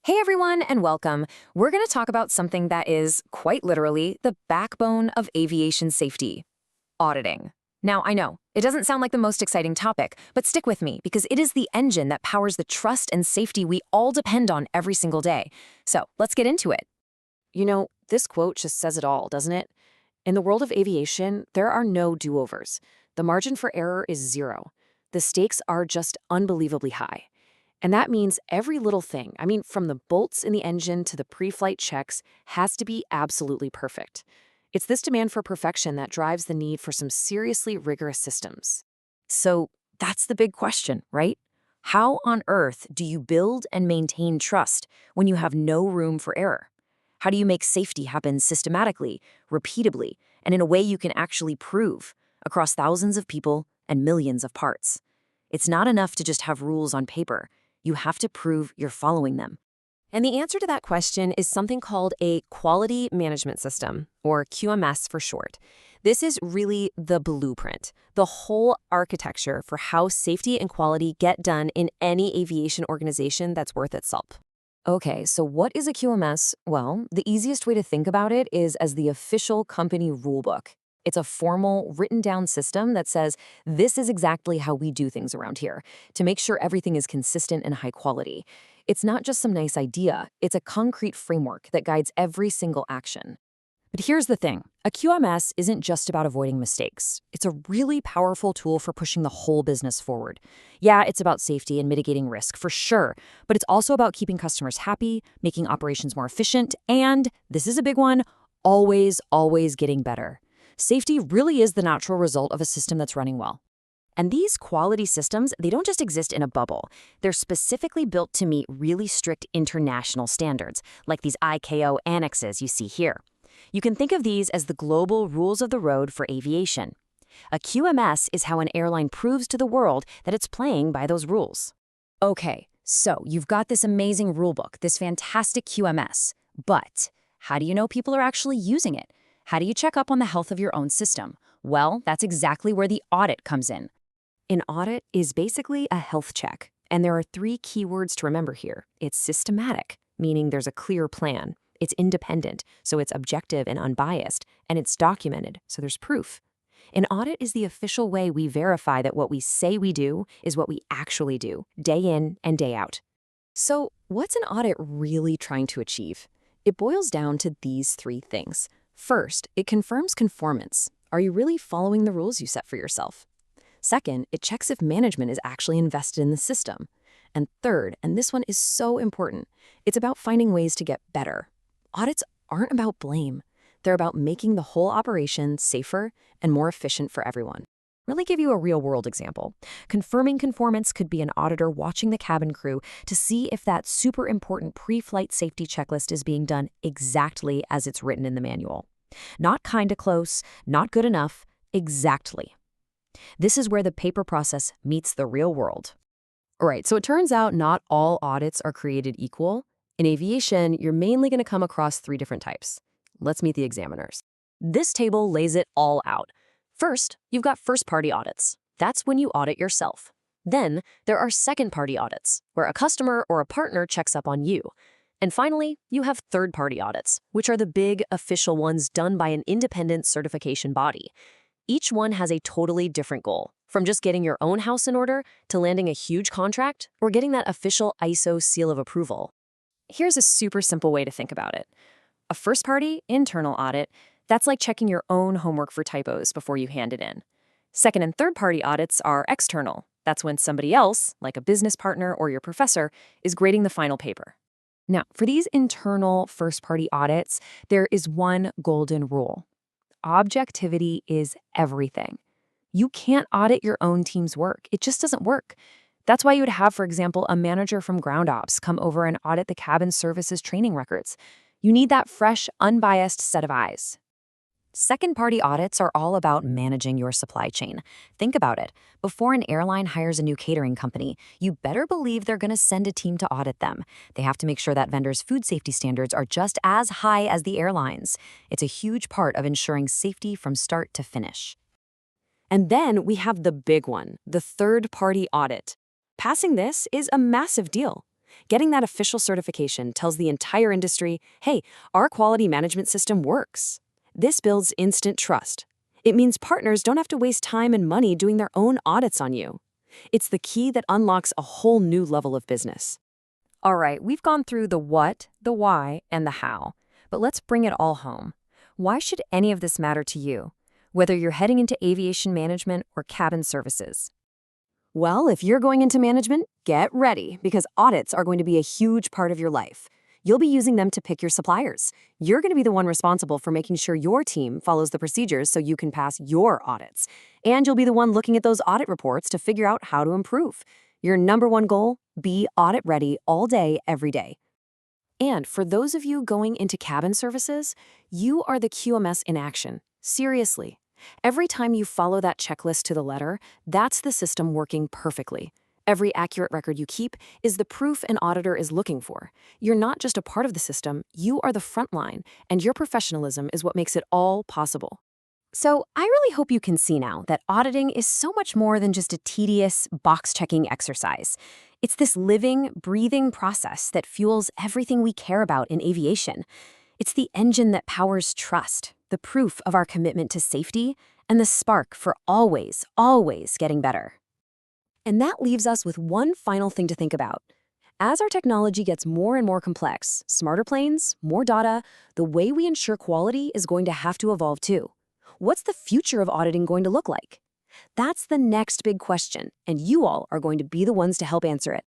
Hey everyone, and welcome. We're going to talk about something that is, quite literally, the backbone of aviation safety: auditing. Now, I know, it doesn't sound like the most exciting topic, but stick with me because it is the engine that powers the trust and safety we all depend on every single day. So, let's get into it. This quote just says it all, doesn't it? In the world of aviation, there are no do-overs. The margin for error is zero. The stakes are just unbelievably high. And that means every little thing, from the bolts in the engine to the pre-flight checks, has to be absolutely perfect. It's this demand for perfection that drives the need for some seriously rigorous systems. So that's the big question, right? How on earth do you build and maintain trust when you have no room for error? How do you make safety happen systematically, repeatably, and in a way you can actually prove across thousands of people and millions of parts? It's not enough to just have rules on paper. You have to prove you're following them. And the answer to that question is something called a quality management system, or QMS for short. This is really the blueprint, the whole architecture for how safety and quality get done in any aviation organization that's worth its salt. Okay, so what is a QMS? Well, the easiest way to think about it is as the official company rulebook. It's a formal, written-down system that says, this is exactly how we do things around here, to make sure everything is consistent and high quality. It's not just some nice idea, it's a concrete framework that guides every single action. But here's the thing, a QMS isn't just about avoiding mistakes. It's a really powerful tool for pushing the whole business forward. Yeah, it's about safety and mitigating risk, for sure, but it's also about keeping customers happy, making operations more efficient, and, this is a big one, always getting better. Safety really is the natural result of a system that's running well. And these quality systems, they don't just exist in a bubble. They're specifically built to meet really strict international standards, like these ICAO annexes you see here. You can think of these as the global rules of the road for aviation. A QMS is how an airline proves to the world that it's playing by those rules. Okay, so you've got this amazing rulebook, this fantastic QMS. But how do you know people are actually using it? How do you check up on the health of your own system? Well, that's exactly where the audit comes in. An audit is basically a health check, and there are three key words to remember here. It's systematic, meaning there's a clear plan. It's independent, so it's objective and unbiased, and it's documented, so there's proof. An audit is the official way we verify that what we say we do is what we actually do, day in and day out. So, what's an audit really trying to achieve? It boils down to these three things. First, it confirms conformance. Are you really following the rules you set for yourself? Second, it checks if management is actually invested in the system. And third, and this one is so important, it's about finding ways to get better. Audits aren't about blame. They're about making the whole operation safer and more efficient for everyone. Let me give you a real-world example. Confirming conformance could be an auditor watching the cabin crew to see if that super important pre-flight safety checklist is being done exactly as it's written in the manual. Not kinda close, not good enough, exactly. This is where the paper process meets the real world. All right, so it turns out not all audits are created equal. In aviation, you're mainly going to come across three different types. Let's meet the examiners. This table lays it all out. First, you've got first-party audits. That's when you audit yourself. Then, there are second-party audits, where a customer or a partner checks up on you. And finally, you have third-party audits, which are the big, official ones done by an independent certification body. Each one has a totally different goal, from just getting your own house in order to landing a huge contract or getting that official ISO seal of approval. Here's a super simple way to think about it. A first-party, internal audit, that's like checking your own homework for typos before you hand it in. Second and third-party audits are external. That's when somebody else, like a business partner or your professor, is grading the final paper. Now, for these internal first-party audits, there is one golden rule. Objectivity is everything. You can't audit your own team's work. It just doesn't work. That's why you would have, for example, a manager from ground ops come over and audit the cabin services training records. You need that fresh, unbiased set of eyes. Second-party audits are all about managing your supply chain. Think about it. Before an airline hires a new catering company, you better believe they're going to send a team to audit them. They have to make sure that vendors' food safety standards are just as high as the airlines. It's a huge part of ensuring safety from start to finish. And then we have the big one, the third-party audit. Passing this is a massive deal. Getting that official certification tells the entire industry, hey, our quality management system works. This builds instant trust. It means partners don't have to waste time and money doing their own audits on you. It's the key that unlocks a whole new level of business. All right, we've gone through the what, the why, and the how. But let's bring it all home. Why should any of this matter to you, whether you're heading into aviation management or cabin services? Well, if you're going into management, get ready, because audits are going to be a huge part of your life. You'll be using them to pick your suppliers. You're going to be the one responsible for making sure your team follows the procedures so you can pass your audits. And you'll be the one looking at those audit reports to figure out how to improve. Your number one goal? Be audit ready all day, every day. And for those of you going into cabin services, you are the QMS in action. Seriously. Every time you follow that checklist to the letter, that's the system working perfectly. Every accurate record you keep is the proof an auditor is looking for. You're not just a part of the system, you are the front line, and your professionalism is what makes it all possible. So I really hope you can see now that auditing is so much more than just a tedious, box-checking exercise. It's this living, breathing process that fuels everything we care about in aviation. It's the engine that powers trust, the proof of our commitment to safety, and the spark for always, always getting better. And that leaves us with one final thing to think about. As our technology gets more and more complex, smarter planes, more data, the way we ensure quality is going to have to evolve too. What's the future of auditing going to look like? That's the next big question, and you all are going to be the ones to help answer it.